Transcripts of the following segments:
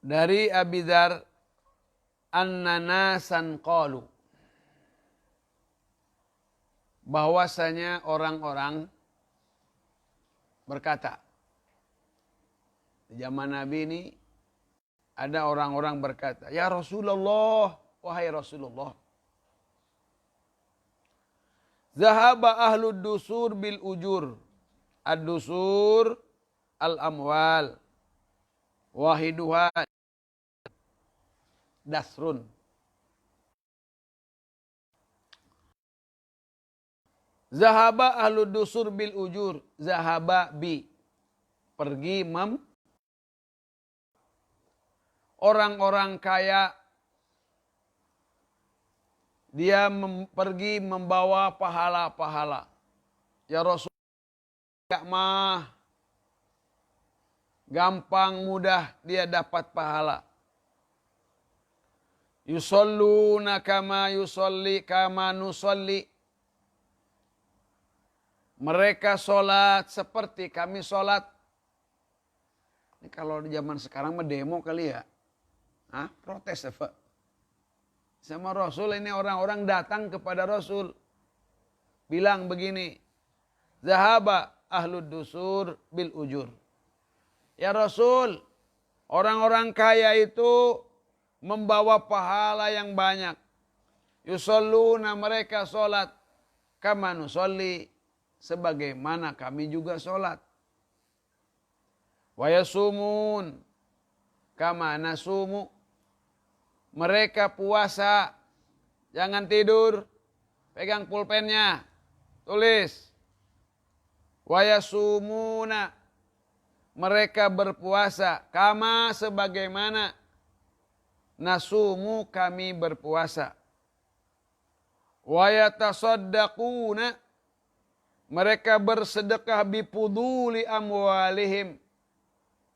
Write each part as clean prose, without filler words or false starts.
Dari Abi Dzar an-nasan qalu, bahwasanya orang-orang berkata, di zaman Nabi ini ada orang-orang berkata, ya Rasulullah, wahai Rasulullah, zahaba ahlud dusur bil ujur, ad-dusur al-amwal, wahiduha dasrun. Zahaba ahlud dusur bil ujur, zahaba bi, pergi orang-orang kaya, dia pergi membawa pahala-pahala. Ya Rasul, mah gampang mudah dia dapat pahala. Yusalluna kama yusalli kama nusalli. Mereka sholat seperti kami sholat. Ini kalau di zaman sekarang mah demo kali ya. Hah? Protes apa? Sama Rasul, ini orang-orang datang kepada Rasul. Bilang begini. Zahaba ahlud dusur bil ujur. Ya Rasul, orang-orang kaya itu membawa pahala yang banyak. Yusalluna, mereka sholat. Kama nusalli, sebagaimana kami juga sholat. Wa yasumun kama nasumu, mereka puasa, jangan tidur, pegang pulpennya, tulis. Wa yasumuna, mereka berpuasa, kama sebagaimana nasumu kami berpuasa. Wa yatasaddaquna, mereka bersedekah bipuduli amwalihim,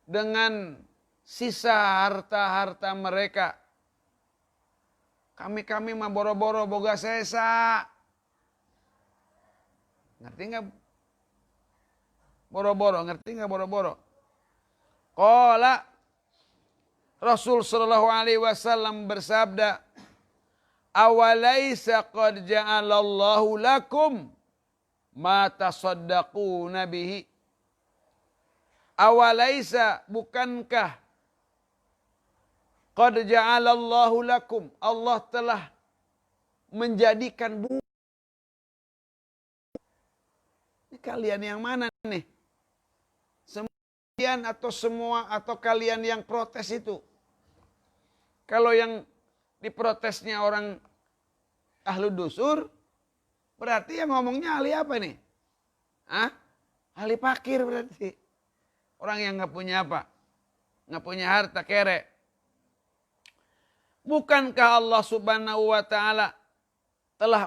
dengan sisa harta-harta mereka. Kami mah boro-boro boga sesa. Ngerti nggak? Boro-boro, ngerti nggak boro-boro? Qala, Rasul sallallahu alaihi wasallam bersabda, awalaisa qad ja'alallahu lakum ma tasaddaquna bihi. Awalaisa, bukankah qad ja'alallahu lakum, Allah telah menjadikan ini kalian yang mana nih? Kalian atau semua atau kalian yang protes itu? Kalau yang diprotesnya orang ahlu dusur, berarti yang ngomongnya ahli apa nih? Hah? Ahli fakir berarti. Orang yang nggak punya apa? Nggak punya harta kere. Bukankah Allah subhanahu wa ta'ala telah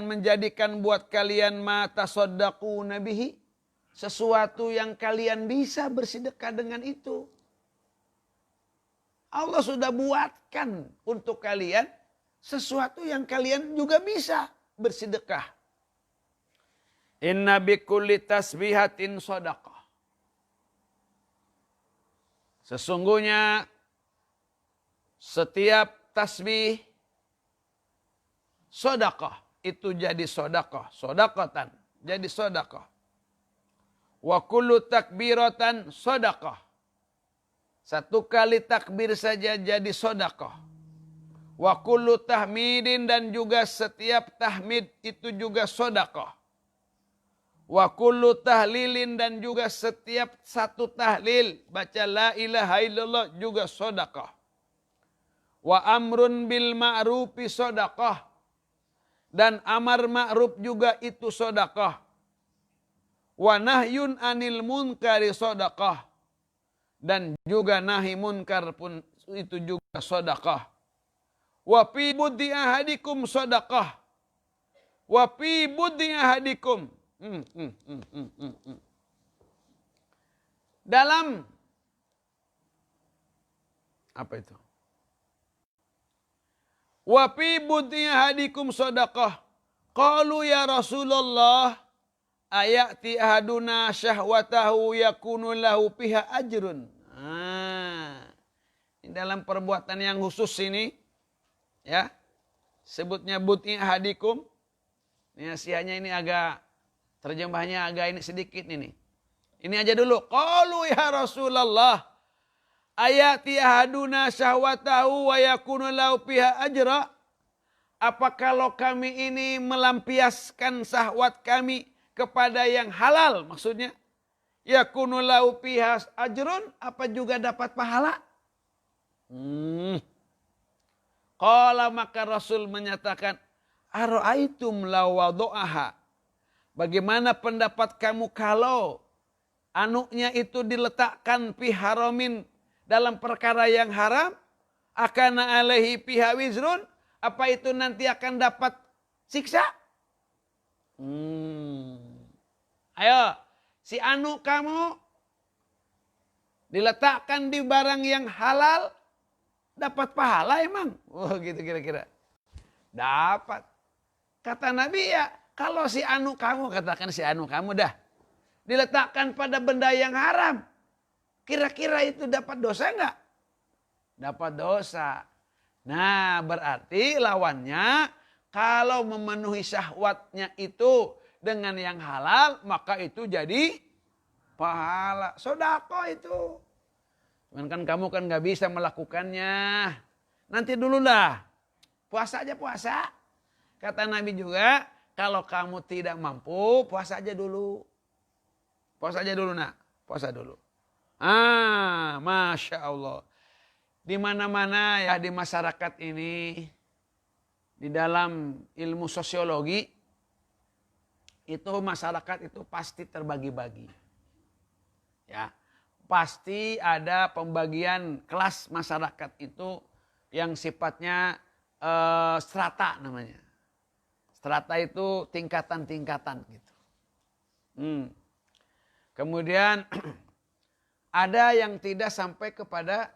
menjadikan buat kalian ma tasaddaquna bihi, sesuatu yang kalian bisa bersedekah dengan itu. Allah sudah buatkan untuk kalian sesuatu yang kalian juga bisa bersedekah. Inna bikulli tasbihatin shadaqah. Sesungguhnya setiap tasbih shadaqah, itu jadi shadaqah, shadaqatan, jadi shadaqah. Wa kullu takbiratan shadaqah. Satu kali takbir saja jadi shadaqah. Wa kullu tahmidin, dan juga setiap tahmid itu juga shadaqah. Wa kullu tahlilin, dan juga setiap satu tahlil baca la ilaha illallah juga shadaqah. Wa amrun bil ma'rufi shadaqah, dan amar ma'ruf juga itu shadaqah. Wa nahyun anil munkari shadaqah, dan juga nahi munkar pun itu juga shadaqah. Wa fi buddi ahadikum shadaqah. Wa fi buddi ahadikum. Dalam apa itu? Wa fi buddi ahadikum shadaqah. Qalu ya Rasulullah, ayati ahaduna syahwatahu yakunu lahu fiha ajrun. dalam perbuatan yang khusus ini, ya, sebutnya buti ahadikum. Ini nasihatnya ini agak, terjemahnya agak ini sedikit ini. Ini aja dulu. Qalu ya Rasulullah, ayati ahaduna syahwatahu wa yakunu lahu fiha ajra. Apa kalau kami ini melampiaskan syahwat kami kepada yang halal, maksudnya yakunu lahu fiha ajrun, apa juga dapat pahala? Qala, maka Rasul menyatakan, ara'aitum law wada'aha. Bagaimana pendapat kamu kalau anuknya itu diletakkan fi haramin, dalam perkara yang haram, akana alaihi fiha wizrun, apa itu nanti akan dapat siksa? Ayo, si anuk kamu diletakkan di barang yang halal, dapat pahala emang? Oh gitu kira-kira. Dapat. Kata Nabi, ya kalau si anuk kamu, katakan si anuk kamu dah, diletakkan pada benda yang haram, kira-kira itu dapat dosa enggak? Dapat dosa. Nah, berarti lawannya, kalau memenuhi syahwatnya itu dengan yang halal, maka itu jadi pahala. Sedekah itu. Cuman kan kamu kan nggak bisa melakukannya. Nanti dulu lah. Puasa aja puasa. Kata Nabi juga, kalau kamu tidak mampu, puasa aja dulu. Puasa aja dulu nak. Puasa dulu. Masya Allah. Di mana-mana ya di masyarakat ini, di dalam ilmu sosiologi, itu masyarakat itu pasti terbagi-bagi. Ya, pasti ada pembagian kelas masyarakat itu yang sifatnya strata namanya. Strata itu tingkatan-tingkatan gitu. Kemudian ada yang tidak sampai kepada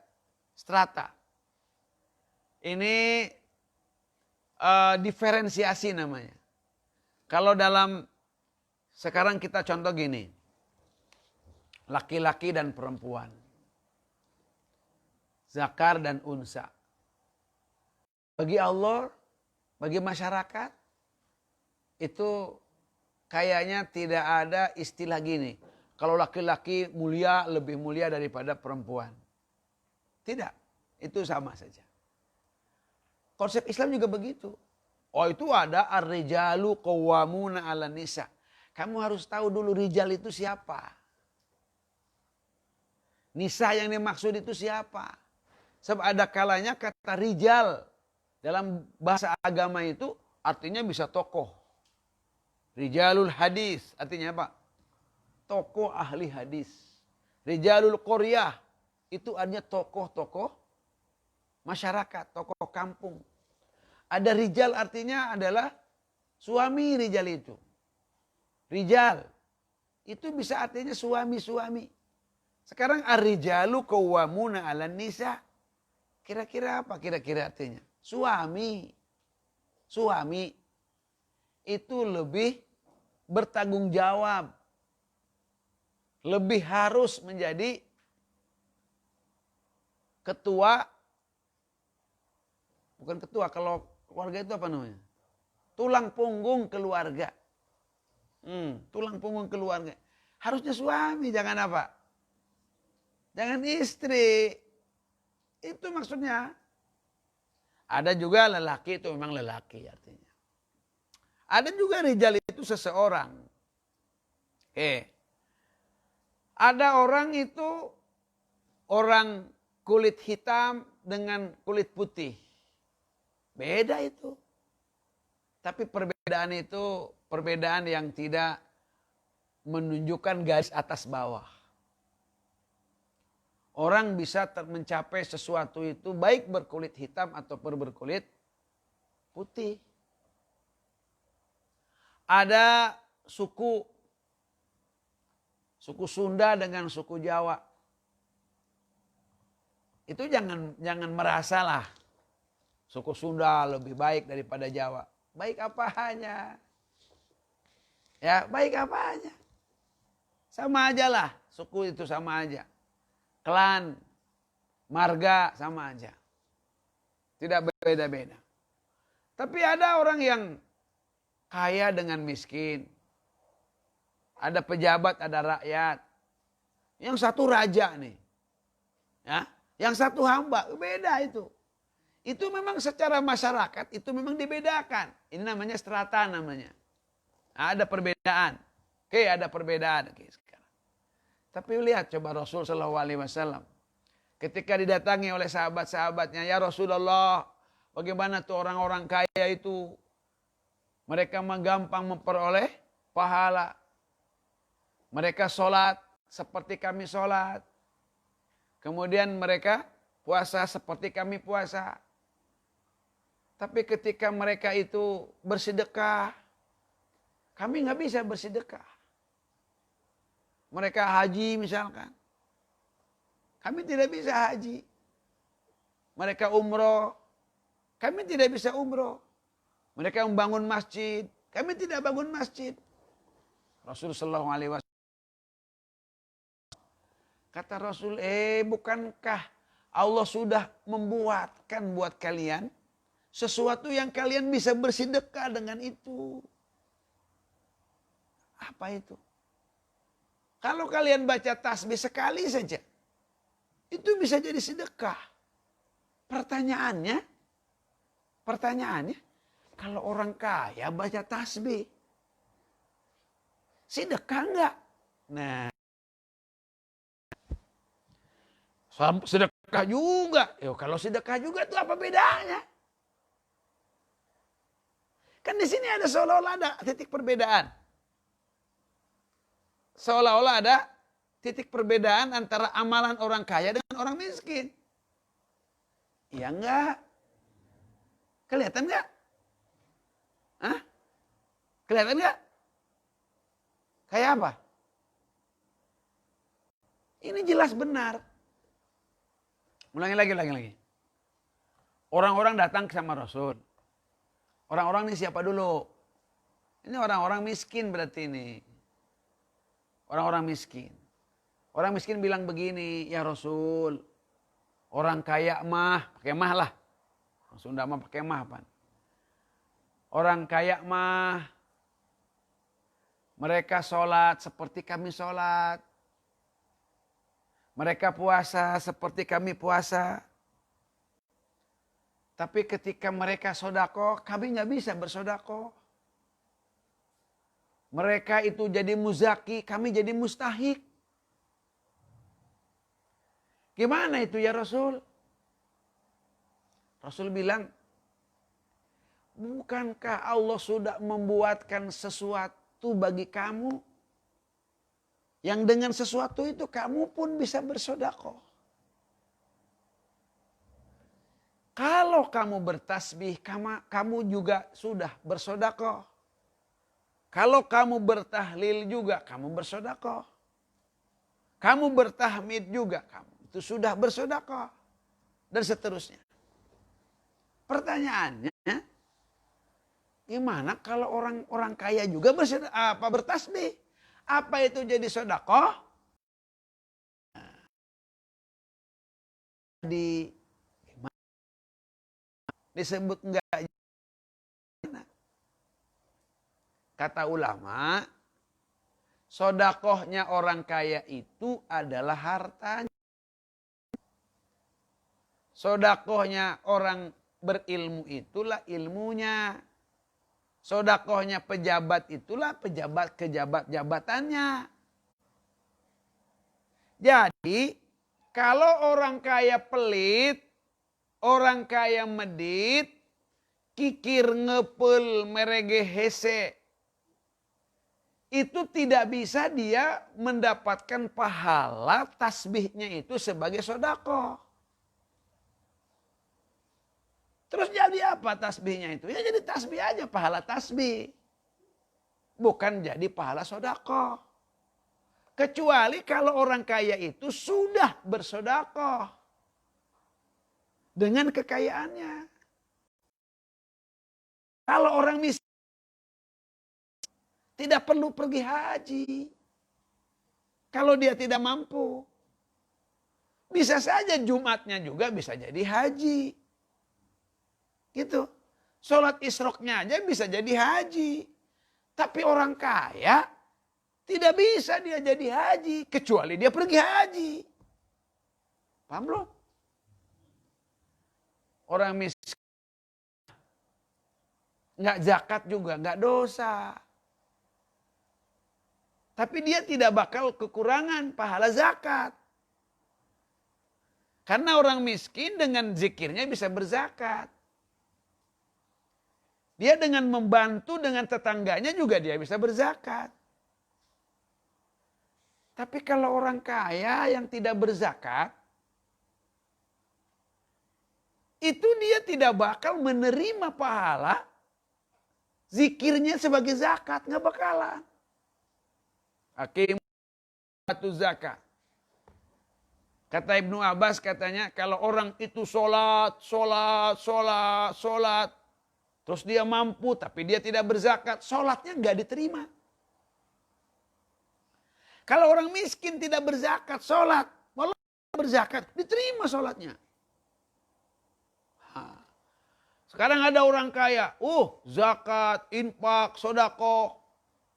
strata. Ini diferensiasi namanya. Kalau dalam, sekarang kita contoh gini. Laki-laki dan perempuan. Zakar dan unsa. Bagi Allah, bagi masyarakat, itu kayaknya tidak ada istilah gini. Kalau laki-laki mulia, lebih mulia daripada perempuan. Tidak, itu sama saja. Konsep Islam juga begitu. Oh itu ada ar-rijalu qawwamuna 'alan nisa. Kamu harus tahu dulu rijal itu siapa. Nisa yang dimaksud itu siapa. Sebab ada kalanya kata rijal dalam bahasa agama itu artinya bisa tokoh. Rijalul hadis artinya apa? Tokoh ahli hadis. Rijalul qaryah itu artinya tokoh-tokoh masyarakat, tokoh kampung. Ada rijal artinya adalah suami rijal itu. Rijal itu bisa artinya suami-suami. Sekarang ar-rijalu qawwamuna 'alan nisa. Kira-kira apa kira-kira artinya? Suami. Suami itu lebih bertanggung jawab. Lebih harus menjadi ketua. Bukan ketua, kalau keluarga itu apa namanya? Tulang punggung keluarga. Tulang punggung keluarga. Harusnya suami, jangan apa? Jangan istri. Itu maksudnya. Ada juga lelaki itu memang lelaki artinya. Ada juga rijal itu seseorang. Ada orang itu orang kulit hitam dengan kulit putih. Beda itu. Tapi perbedaan itu perbedaan yang tidak menunjukkan garis atas bawah. Orang bisa mencapai sesuatu itu baik berkulit hitam ataupun berkulit putih. Ada suku Sunda dengan suku Jawa. Itu jangan merasalah suku Sunda lebih baik daripada Jawa. Baik apanya? Ya, baik apanya? Sama aja lah, suku itu sama aja. Klan. marga sama aja. Tidak berbeda-beda. Tapi ada orang yang kaya dengan miskin. Ada pejabat, ada rakyat. Yang satu raja nih. Ya, yang satu hamba, beda itu. Itu memang secara masyarakat itu memang dibedakan. Ini namanya strata namanya. Nah, ada perbedaan. Oke, ada perbedaan. Oke, sekarang. Tapi lihat coba Rasul SAW. Ketika didatangi oleh sahabat-sahabatnya, ya Rasulullah, bagaimana tuh orang-orang kaya itu? Mereka gampang memperoleh pahala. Mereka sholat seperti kami sholat. Kemudian mereka puasa seperti kami puasa. Tapi ketika mereka itu bersedekah, kami nggak bisa bersedekah. Mereka haji misalkan. Kami tidak bisa haji. Mereka umroh. Kami tidak bisa umroh. Mereka membangun masjid. Kami tidak bangun masjid. Rasulullah SAW. Kata Rasul, bukankah Allah sudah membuatkan buat kalian sesuatu yang kalian bisa bersedekah dengan itu? Apa itu? Kalau kalian baca tasbih sekali saja, itu bisa jadi sedekah. Pertanyaannya, kalau orang kaya baca tasbih, sedekah enggak? Nah, sedekah juga. Kalau sedekah juga itu apa bedanya? Kan di sini ada seolah-olah ada titik perbedaan. Seolah-olah ada titik perbedaan antara amalan orang kaya dengan orang miskin. Iya enggak? Kelihatan enggak? Hah? Kelihatan enggak? Kayak apa? Ini jelas benar. Ulangi lagi. Orang-orang datang sama Rasul. Orang-orang ini siapa dulu? Ini orang-orang miskin berarti ini. Orang-orang miskin. Orang miskin bilang begini, ya Rasul, orang kaya mah, pakai mah lah. Orang Sunda mah pakai mah apa? Orang kaya mah, mereka sholat seperti kami sholat. Mereka puasa seperti kami puasa. Tapi ketika mereka sodako, kami nggak bisa bersodako. Mereka itu jadi muzaki, kami jadi mustahik. Gimana itu ya Rasul? Rasul bilang, bukankah Allah sudah membuatkan sesuatu bagi kamu? Yang dengan sesuatu itu kamu pun bisa bersedekah. Kalau kamu bertasbih, kamu juga sudah bersedekah. Kalau kamu bertahlil juga, kamu bersedekah. Kamu bertahmid juga, kamu itu sudah bersedekah. Dan seterusnya. Pertanyaannya, gimana kalau orang kaya juga bertasbih? Apa itu jadi sedekah? Disebut enggak? Kata ulama, sedekahnya orang kaya itu adalah hartanya. Sedekahnya orang berilmu itulah ilmunya. Sedekahnya pejabat itulah jabatannya. Jadi kalau orang kaya pelit, orang kaya medit, kikir ngepel merege hese, itu tidak bisa dia mendapatkan pahala tasbihnya itu sebagai sedekah. Terus jadi apa tasbihnya itu? Ya jadi tasbih aja, pahala tasbih. Bukan jadi pahala sedekah. Kecuali kalau orang kaya itu sudah bersedekah dengan kekayaannya. Kalau orang miskin tidak perlu pergi haji. Kalau dia tidak mampu. Bisa saja Jumatnya juga bisa jadi haji. Gitu. Sholat isroknya aja bisa jadi haji. Tapi orang kaya tidak bisa dia jadi haji. Kecuali dia pergi haji. Paham belum? Orang miskin nggak zakat juga, nggak dosa. Tapi dia tidak bakal kekurangan pahala zakat. Karena orang miskin dengan zikirnya bisa berzakat. Dia dengan membantu dengan tetangganya juga dia bisa berzakat. Tapi kalau orang kaya yang tidak berzakat, itu dia tidak bakal menerima pahala zikirnya sebagai zakat. Nggak bakalan. Hakim atau zakat. Kata Ibnu Abbas katanya kalau orang itu sholat. Terus dia mampu tapi dia tidak berzakat. Sholatnya nggak diterima. Kalau orang miskin tidak berzakat, sholat. Walau berzakat, diterima sholatnya. Sekarang ada orang kaya. Zakat, infak, sodako.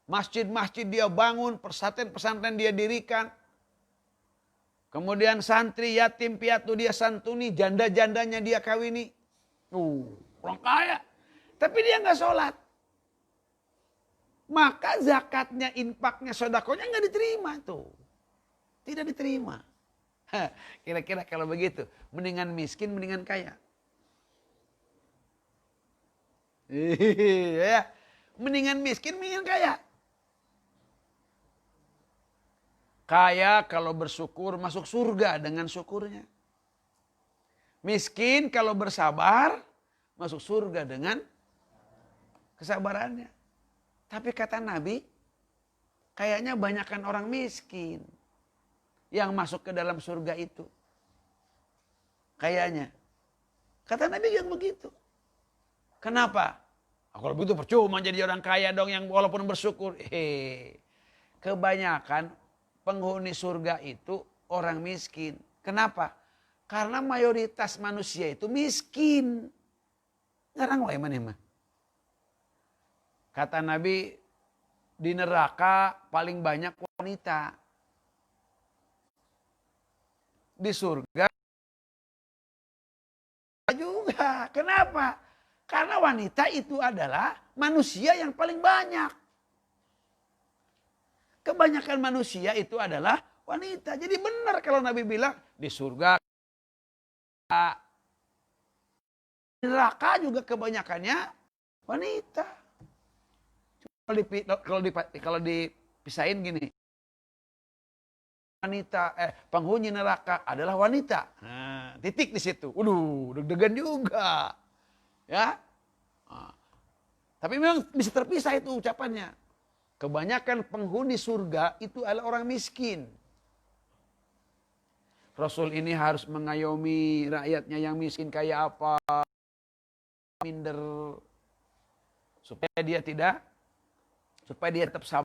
Masjid-masjid dia bangun, pesantren-pesantren dia dirikan. Kemudian santri, yatim, piatu dia santuni, janda-jandanya dia kawini. Orang kaya. Tapi dia nggak sholat. Maka zakatnya, infaknya, sodakonya nggak diterima tuh. Tidak diterima. Kira-kira kalau begitu, mendingan miskin, mendingan kaya. Iya, mendingan miskin, mendingan kaya. Kaya kalau bersyukur masuk surga dengan syukurnya. Miskin kalau bersabar masuk surga dengan kesabarannya. Tapi kata Nabi, kayaknya banyakkan orang miskin yang masuk ke dalam surga itu. Kayaknya. Kata Nabi yang begitu. Kenapa? Kalau begitu percuma jadi orang kaya dong yang walaupun bersyukur. Kebanyakan penghuni surga itu orang miskin. Kenapa? Karena mayoritas manusia itu miskin. Ngarang wae maneh mah. Kata Nabi, di neraka paling banyak wanita. Di surga juga. Kenapa? Karena wanita itu adalah manusia yang paling banyak. Kebanyakan manusia itu adalah wanita. Jadi benar kalau Nabi bilang di surga. Di neraka juga kebanyakannya wanita. Kalau dipisahin gini. Wanita, penghuni neraka adalah wanita. Nah, titik di situ. Deg-degan juga. Ya. Tapi memang bisa terpisah itu ucapannya. Kebanyakan penghuni surga itu adalah orang miskin. Rasul ini harus mengayomi rakyatnya yang miskin kayak apa. Minder. Supaya dia tetap sabar.